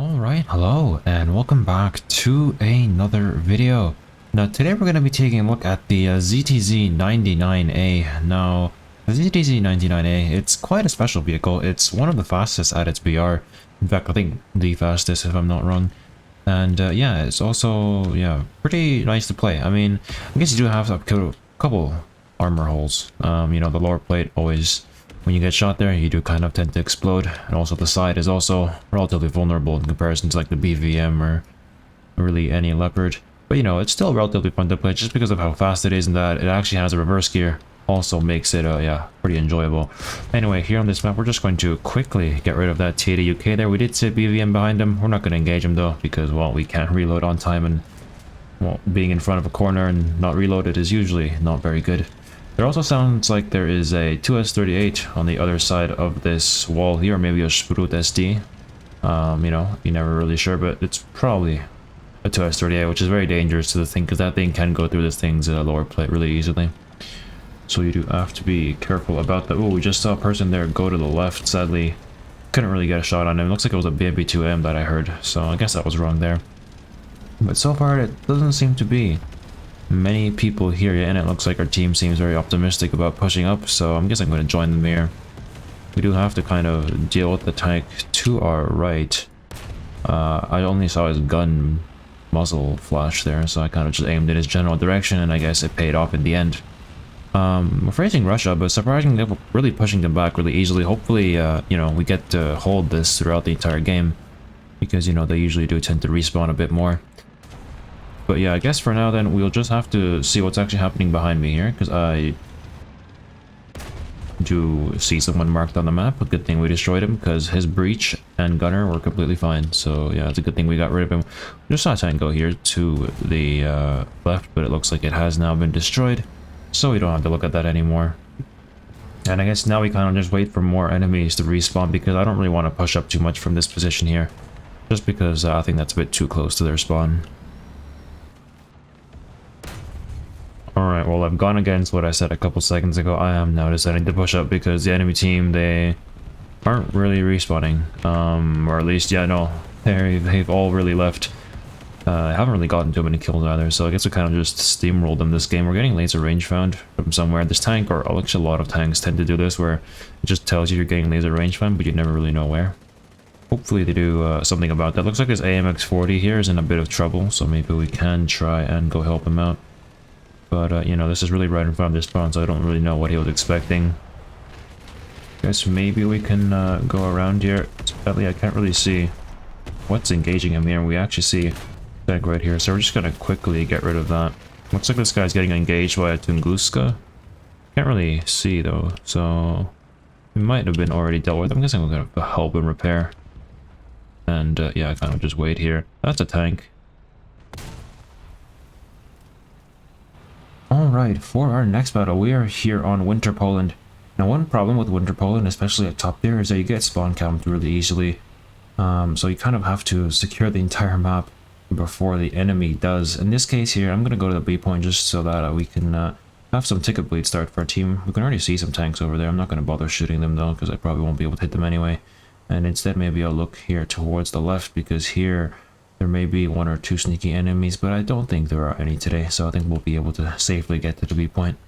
Alright, hello and welcome back to another video. Now today we're going to be taking a look at the ZTZ99A. Now the ZTZ99A, it's quite a special vehicle. It's one of the fastest at its BR. In fact, I think the fastest if I'm not wrong. And yeah, it's also pretty nice to play. I mean, I guess you do have a couple armor holes. You know, the lower plate always, when you get shot there, you do kind of tend to explode, and also the side is also relatively vulnerable in comparison to like the BVM or really any Leopard. But you know, it's still relatively fun to play just because of how fast it is, and that it actually has a reverse gear also makes it pretty enjoyable. Anyway, here on this map we're just going to quickly get rid of that TAD UK there. We did see a BVM behind him. We're not going to engage him though, because well, we can't reload on time, and well, being in front of a corner and not reloaded is usually not very good. There also sounds like there is a 2S38 on the other side of this wall here, or maybe a Sprut SD. You know, you're never really sure, but it's probably a 2S38, which is very dangerous to the thing, because that thing can go through this thing's lower plate really easily. So you do have to be careful about that. Oh, we just saw a person there go to the left. Sadly, couldn't really get a shot on him. It looks like it was a BMP2M that I heard, so I guess I was wrong there. But so far, it doesn't seem to be many people here yet, and it looks like our team seems very optimistic about pushing up, so I'm guessing I'm going to join them here. We do have to kind of deal with the tank to our right. I only saw his gun muzzle flash there, so I kind of just aimed in his general direction, and I guess it paid off in the end. We're facing Russia, but surprisingly we're really pushing them back really easily. Hopefully, you know, we get to hold this throughout the entire game, because, you know, they usually do tend to respawn a bit more. But yeah, I guess for now then we'll just have to see what's actually happening behind me here, because I do see someone marked on the map. A good thing we destroyed him, because his breach and gunner were completely fine. So yeah, it's a good thing we got rid of him. We just saw a tank go here to the left, but it looks like it has now been destroyed, so we don't have to look at that anymore. And I guess now we kind of just wait for more enemies to respawn, because I don't really want to push up too much from this position here, just because I think that's a bit too close to their spawn. Alright, well, I've gone against what I said a couple seconds ago. I am now deciding to push up, because the enemy team, they aren't really respawning. Or at least, yeah, no, they've all really left. I haven't really gotten too many kills either, so I guess we kind of just steamrolled them this game. We're getting laser range found from somewhere. This tank, or actually a lot of tanks tend to do this, where it just tells you you're getting laser range found, but you never really know where. Hopefully they do something about that. Looks like this AMX-40 here is in a bit of trouble, so maybe we can try and go help him out. But, you know, this is really right in front of this spawn, so I don't really know what he was expecting. Guess maybe we can go around here. Sadly, I can't really see what's engaging him here. We actually see tank right here, so we're just gonna quickly get rid of that. Looks like this guy's getting engaged by a Tunguska. Can't really see, though, so we might have been already dealt with. I'm guessing we're gonna help him repair. And, yeah, I kind of just wait here. That's a tank. Alright, for our next battle, we are here on Winter Poland. Now, one problem with Winter Poland, especially at top tier, is that you get spawn camped really easily. So you kind of have to secure the entire map before the enemy does. In this case here, I'm going to go to the B point just so that we can have some ticket bleed start for our team. We can already see some tanks over there. I'm not going to bother shooting them though, because I probably won't be able to hit them anyway. And instead, maybe I'll look here towards the left, because here there may be one or two sneaky enemies, but I don't think there are any today, so I think we'll be able to safely get to the B point.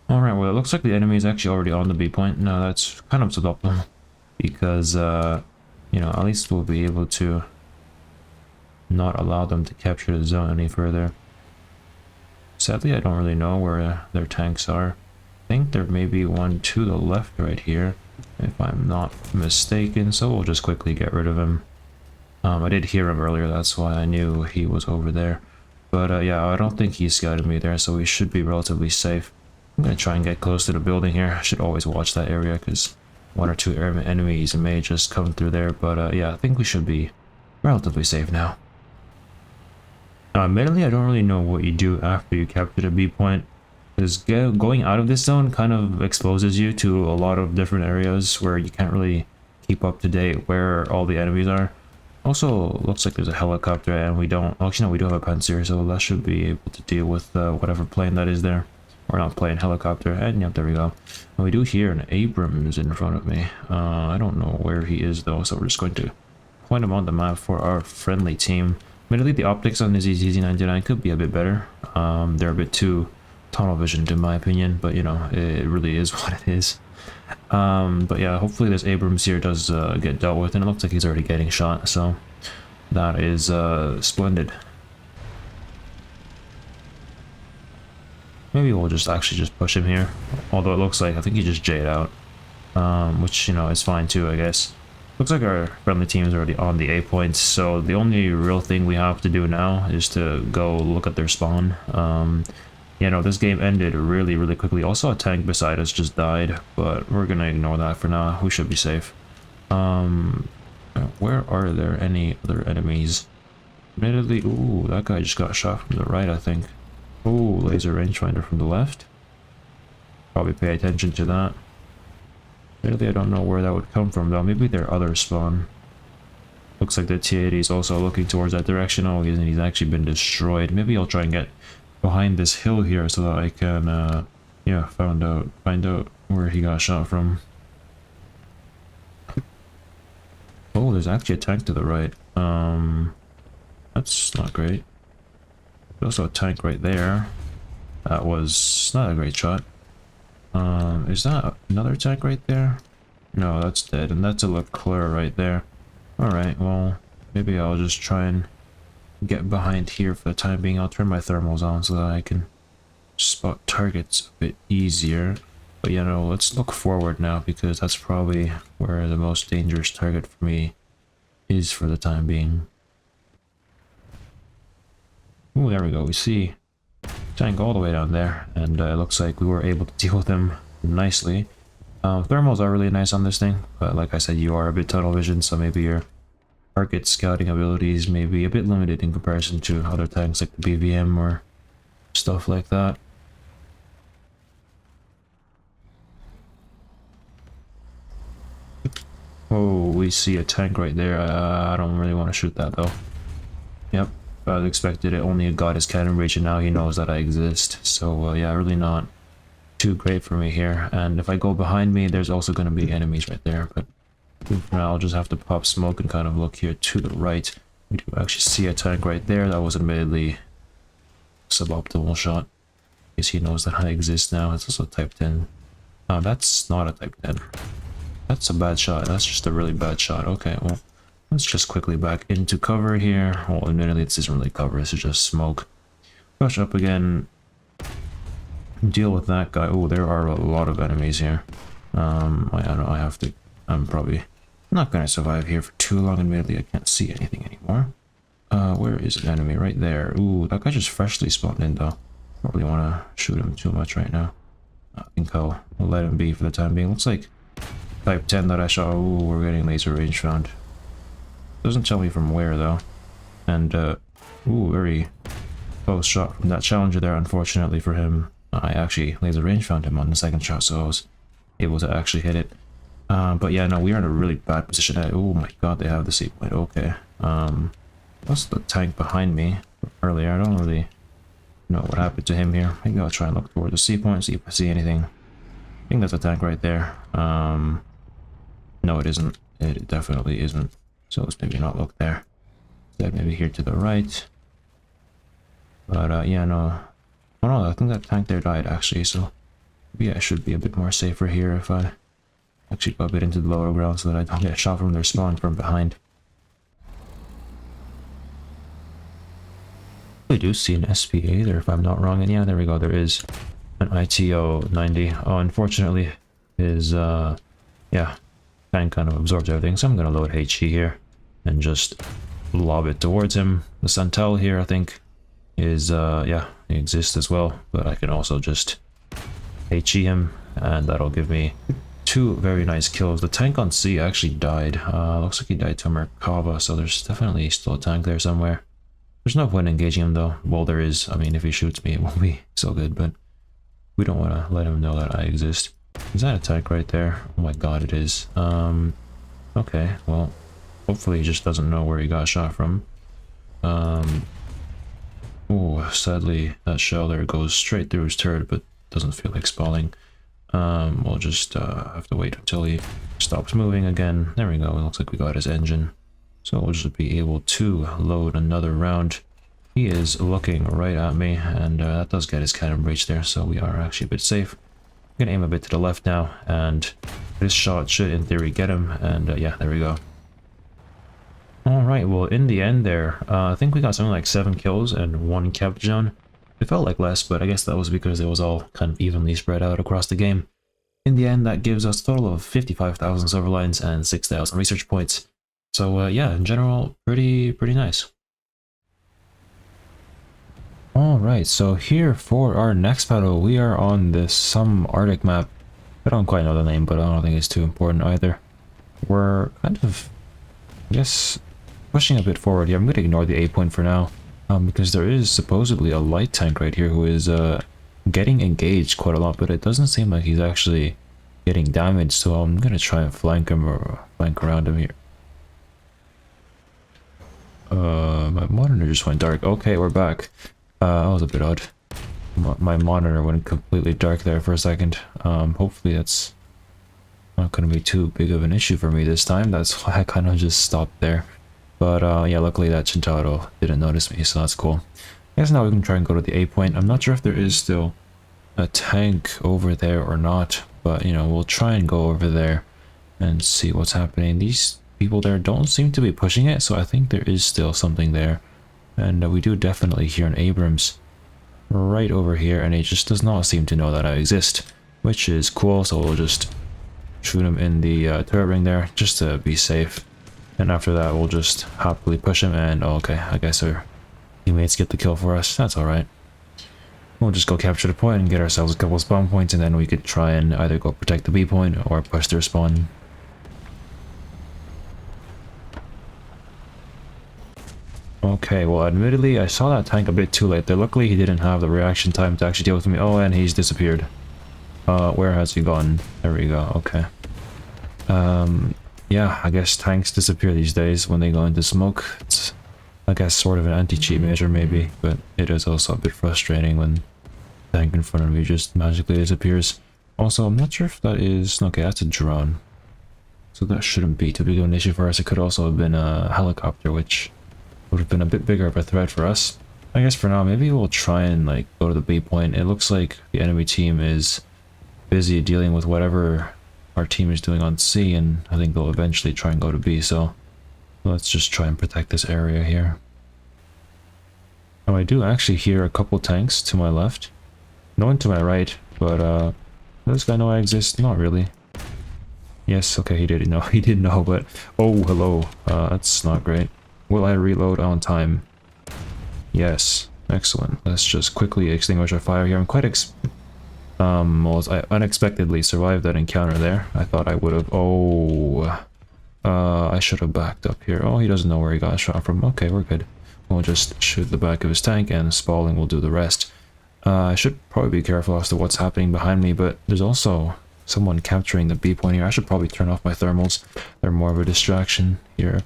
Alright, well, it looks like the enemy is actually already on the B point. No, that's kind of suboptimal, because, you know, at least we'll be able to not allow them to capture the zone any further. Sadly, I don't really know where their tanks are. I think there may be one to the left right here, if I'm not mistaken, so we'll just quickly get rid of him. I did hear him earlier, that's why I knew he was over there. But yeah, I don't think he scouted me there, so we should be relatively safe. I'm gonna try and get close to the building here. I should always watch that area, because one or two enemies may just come through there. But yeah, I think we should be relatively safe now. Now, admittedly, I don't really know what you do after you capture the B point, because going out of this zone kind of exposes you to a lot of different areas where you can't really keep up to date where all the enemies are. Also, looks like there's a helicopter, and we don't... Actually, no, we do have a Panzer, so that should be able to deal with whatever plane that is there. We're not playing helicopter, and yep, there we go. And we do hear an Abrams in front of me. I don't know where he is though, so we're just going to point him on the map for our friendly team. Admittedly, the optics on the ZTZ99 could be a bit better. They're a bit too tunnel visioned in my opinion, but you know, it really is what it is. But yeah, hopefully this Abrams here does get dealt with, and it looks like he's already getting shot, so that is splendid. Maybe we'll just actually just push him here, although it looks like I think he just J'd out, which, you know, is fine too, I guess. Looks like our friendly team is already on the A points, so the only real thing we have to do now is to go look at their spawn. You know, this game ended really quickly. Also, a tank beside us just died, but we're gonna ignore that for now. We should be safe. Where are there any other enemies? Admittedly, ooh, that guy just got shot from the right, I think. Ooh, laser rangefinder from the left. Probably pay attention to that. Admittedly, I don't know where that would come from though. Maybe their other spawn. Looks like the T-80 is also looking towards that direction. Oh, he's actually been destroyed. Maybe I'll try and get behind this hill here so that I can, yeah, find out where he got shot from. Oh, there's actually a tank to the right. That's not great. There's also a tank right there. That was not a great shot. Is that another tank right there? No, that's dead, and that's a Leclerc right there. Alright, well, maybe I'll just try and get behind here for the time being. I'll turn my thermals on so that I can spot targets a bit easier. But you know, let's look forward now, because that's probably where the most dangerous target for me is for the time being. Ooh, there we go. We see tank all the way down there, and it looks like we were able to deal with him nicely. Thermals are really nice on this thing, but like I said, you are a bit tunnel vision, so maybe your target scouting abilities may be a bit limited in comparison to other tanks like the BVM or stuff like that. Oh, we see a tank right there. I don't really want to shoot that though. Yep, I expected it. Only got his cannon reach, and now he knows that I exist. So yeah, really not too great for me here. And if I go behind me, there's also going to be enemies right there. But for now, I'll just have to pop smoke and kind of look here to the right. We do actually see a tank right there. That was admittedly suboptimal shot. I guess he knows that I exist now. It's also type 10. That's not a type 10. That's a bad shot. That's just a really bad shot. Okay, well, let's just quickly back into cover here. Well, admittedly, this isn't really cover. This is just smoke. Push up again. Deal with that guy. Oh, there are a lot of enemies here. I don't know. I have to. I'm probably not going to survive here for too long. Admittedly, I can't see anything anymore. Where is an enemy? Right there. Ooh, that guy just freshly spawned in, though. Don't really want to shoot him too much right now. I think I'll let him be for the time being. Looks like type 10 that I shot. Ooh, we're getting laser range found. Doesn't tell me from where, though. And, ooh, very close shot from that challenger there, unfortunately for him. I actually laser range found him on the second shot, so I was able to actually hit it. But yeah, no, we are in a really bad position. Oh my god, they have the seat point. Okay. What's the tank behind me earlier? I don't really know what happened to him here. Maybe I'll try and look toward the sea point, see if I see anything. I think that's a tank right there. No, it isn't. It definitely isn't. So let's maybe not look there. Instead, maybe here to the right. But yeah, no. Oh no, I think that tank there died actually, so maybe I should be a bit more safer here if I actually go a bit into the lower ground so that I don't get shot from their spawn from behind. I do see an SPA there if I'm not wrong, and yeah, there we go, there is an ITO-90. Oh, unfortunately, his, yeah, tank kind of absorbs everything, so I'm gonna load HE here and just lob it towards him. The Santel here, I think, is, yeah, he exists as well, but I can also just HE him, and that'll give me 2 very nice kills. The tank on C actually died. Looks like he died to Merkava, so there's definitely still a tank there somewhere. There's no point engaging him though. Well, there is. I mean, if he shoots me, it won't be so good, but we don't want to let him know that I exist. Is that a tank right there? Oh my god, it is. Okay, well, hopefully he just doesn't know where he got shot from. Oh, sadly, that shell there goes straight through his turret, but doesn't feel like spawning. We'll just have to wait until he stops moving again. There we go. It looks like we got his engine. So we'll just be able to load another round. He is looking right at me, and that does get his cannon breach there, so we are actually a bit safe. I'm gonna aim a bit to the left now, and this shot should in theory get him, and yeah, there we go. Alright, well in the end there, I think we got something like 7 kills and 1 kept zone. It felt like less, but I guess that was because it was all kind of evenly spread out across the game. In the end, that gives us a total of 55,000 silver lines and 6,000 research points. So yeah, in general, pretty nice. Alright, so here for our next battle, we are on this some Arctic map. I don't quite know the name, but I don't think it's too important either. We're kind of, I guess, pushing a bit forward here. I'm going to ignore the A point for now, because there is supposedly a light tank right here who is getting engaged quite a lot, but it doesn't seem like he's actually getting damaged, so I'm going to try and flank him or flank around him here. My monitor just went dark. Okay, we're back. That was a bit odd. My monitor went completely dark there for a second. Hopefully that's not going to be too big of an issue for me this time. That's why I kind of just stopped there. But yeah, luckily that Chintaro didn't notice me, so that's cool. I guess now we can try and go to the A point. I'm not sure if there is still a tank over there or not, but you know, we'll try and go over there and see what's happening. These people there don't seem to be pushing it, so I think there is still something there. And we do definitely hear an Abrams right over here, and he just does not seem to know that I exist, which is cool, so we'll just shoot him in the turret ring there, just to be safe. And after that, we'll just happily push him, and oh, okay, I guess our teammates get the kill for us. That's alright. We'll just go capture the point and get ourselves a couple spawn points, and then we could try and either go protect the B point or push their spawn. Okay, well admittedly I saw that tank a bit too late there. Luckily he didn't have the reaction time to actually deal with me. Oh, and he's disappeared. Where has he gone? There we go, okay. Yeah, I guess tanks disappear these days when they go into smoke. It's, I guess, sort of an anti-cheat measure maybe, but it is also a bit frustrating when the tank in front of you just magically disappears. Also, I'm not sure if that is... Okay, that's a drone. So that shouldn't be too big of an issue for us. It could also have been a helicopter, which would have been a bit bigger of a threat for us. I guess for now, maybe we'll try and like go to the B point. It looks like the enemy team is busy dealing with whatever our team is doing on C, and I think they'll eventually try and go to B, so let's just try and protect this area here. Now I do actually hear a couple tanks to my left. No one to my right, but does this guy know I exist? Not really. Yes, okay, he did know, but oh, hello. That's not great. Will I reload on time? Yes, excellent. Let's just quickly extinguish our fire here. I'm quite well, I unexpectedly survived that encounter there. I thought I would have... Oh, I should have backed up here. Oh, he doesn't know where he got shot from. Okay, we're good. We'll just shoot the back of his tank, and Spalling will do the rest. I should probably be careful as to what's happening behind me, but there's also someone capturing the B point here. I should probably turn off my thermals. They're more of a distraction here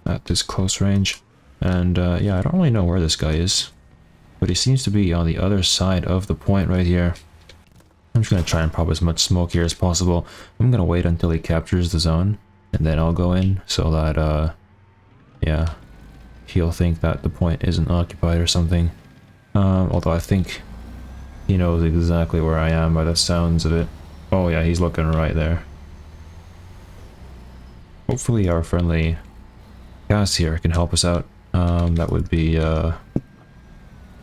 at this close range. And yeah, I don't really know where this guy is, but he seems to be on the other side of the point right here. I'm just going to try and pop as much smoke here as possible. I'm going to wait until he captures the zone, and then I'll go in so that, yeah, he'll think that the point isn't occupied or something. Although I think he knows exactly where I am by the sounds of it. Oh yeah, he's looking right there. Hopefully our friendly gas here can help us out. That would be,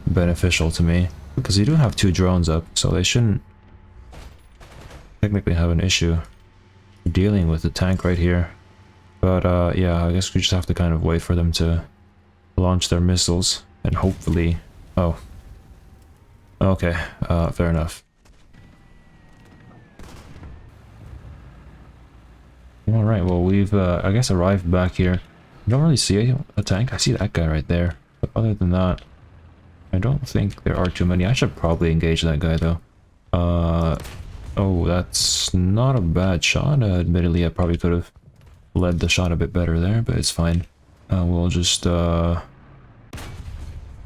beneficial to me, because we do have 2 drones up, so they shouldn't technically have an issue dealing with the tank right here. But yeah, I guess we just have to kind of wait for them to launch their missiles, and hopefully... Oh. Okay, fair enough. Alright, well we've, I guess, arrived back here. I don't really see a tank. I see that guy right there. But other than that, I don't think there are too many. I should probably engage that guy, though. Oh, that's not a bad shot. Admittedly, I probably could have led the shot a bit better there, but it's fine. We'll just, Oh,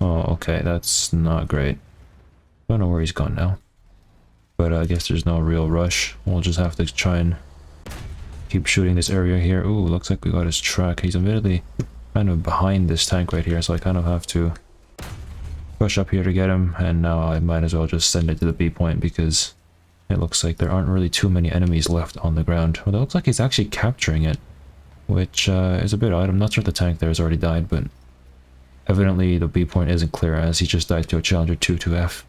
okay, that's not great. Don't know where he's gone now. but I guess there's no real rush. We'll just have to try and keep shooting this area here. Ooh, looks like we got his track. He's admittedly kind of behind this tank right here, so I kind of have to push up here to get him, and now I might as well just send it to the B point because it looks like there aren't really too many enemies left on the ground. Well, it looks like he's actually capturing it, which is a bit odd. I'm not sure if the tank there has already died, but evidently the B point isn't clear as he just died to a Challenger 2-2F.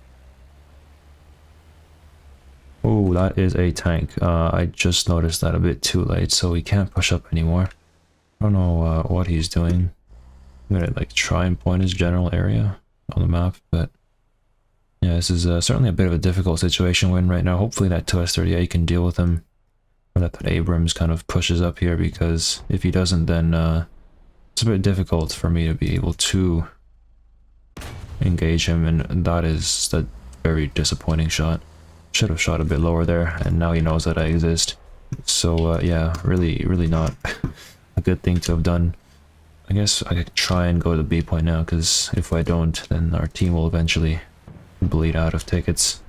Oh, that is a tank. I just noticed that a bit too late, so he can't push up anymore. I don't know what he's doing. I'm gonna like try and point his general area on the map, but yeah, this is certainly a bit of a difficult situation we're in right now. Hopefully that 2S38 can deal with him, or that Abrams kind of pushes up here, because if he doesn't, then it's a bit difficult for me to be able to engage him, and that is a very disappointing shot. Should have shot a bit lower there, and now he knows that I exist. So yeah, really not a good thing to have done. I guess I could try and go to the B point now, because if I don't, then our team will eventually bleed out of tickets.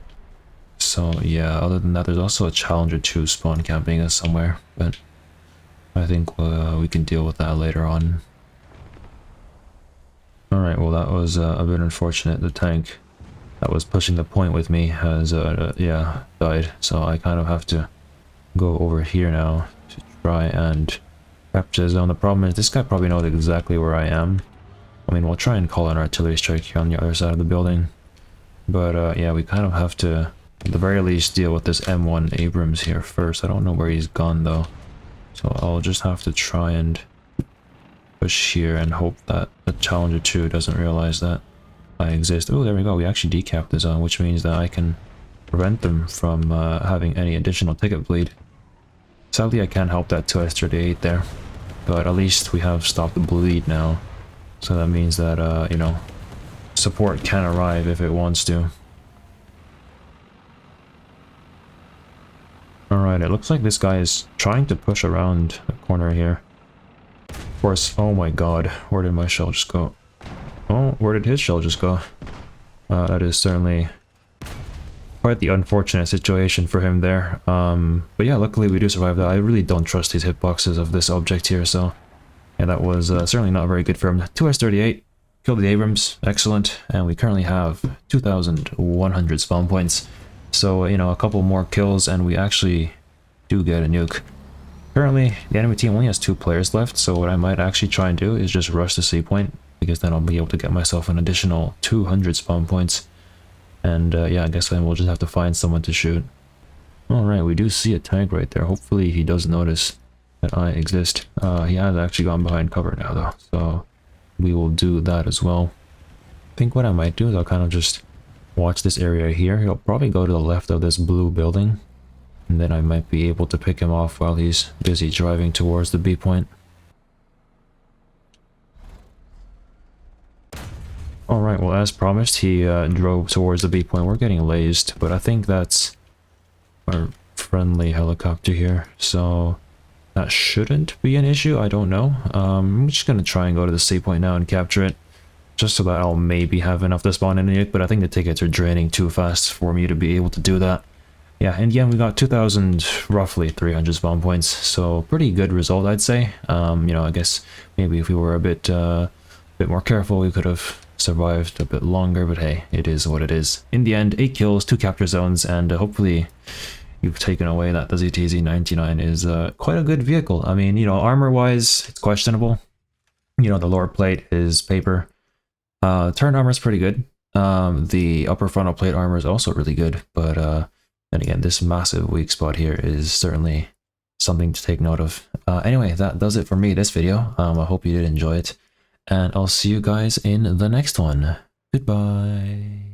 So yeah, other than that, there's also a Challenger 2 spawn camping us somewhere, but I think we can deal with that later on. Alright, well that was a bit unfortunate. The tank that was pushing the point with me has yeah, died, so I kind of have to go over here now to try and capture the zone. The problem is this guy probably knows exactly where I am. I mean, we'll try and call an artillery strike here on the other side of the building, but yeah, we kind of have to at the very least deal with this M1 Abrams here first. I don't know where he's gone though, so I'll just have to try and push here and hope that the Challenger 2 doesn't realize that I exist. Oh, there we go. We actually decapped the zone, which means that I can prevent them from having any additional ticket bleed. Sadly, I can't help that 2S38 there, but at least we have stopped the bleed now. So that means that, you know, support can arrive if it wants to. Alright, it looks like this guy is trying to push around the corner here. Of course, oh my god, where did my shell just go? Oh, where did his shell just go? That is certainly quite the unfortunate situation for him there. But yeah, luckily we do survive that. I really don't trust these hitboxes of this object here, so yeah, that was certainly not very good for him. 2S38, killed the Abrams, excellent, and we currently have 2,100 spawn points. So, you know, a couple more kills and we actually do get a nuke. Currently, the enemy team only has 2 players left, so what I might actually try and do is just rush the C point, because then I'll be able to get myself an additional 200 spawn points. And yeah, I guess then we'll just have to find someone to shoot. Alright, we do see a tank right there. Hopefully he does notice that I exist. He has actually gone behind cover now though, so we will do that as well. I think what I might do is I'll kind of just watch this area here. He'll probably go to the left of this blue building, and then I might be able to pick him off while he's busy driving towards the B point. Alright, well as promised, he drove towards the B point. We're getting lased, but I think that's our friendly helicopter here, so that shouldn't be an issue. I don't know. I'm just gonna try and go to the C point now and capture it, just so that I'll maybe have enough to spawn in a nuke, but I think the tickets are draining too fast for me to be able to do that. Yeah, and again, we got 2,000, roughly 300 spawn points, so pretty good result, I'd say. You know, I guess maybe if we were a bit more careful, we could have survived a bit longer, but hey, it is what it is. In the end, 8 kills, 2 capture zones, and hopefully you've taken away that the ZTZ99 is quite a good vehicle. I mean, you know, armor-wise, it's questionable. You know, the lower plate is paper. Turret armor is pretty good. The upper frontal plate armor is also really good, but then again, this massive weak spot here is certainly something to take note of. Anyway, that does it for me this video. I hope you did enjoy it, and I'll see you guys in the next one. Goodbye.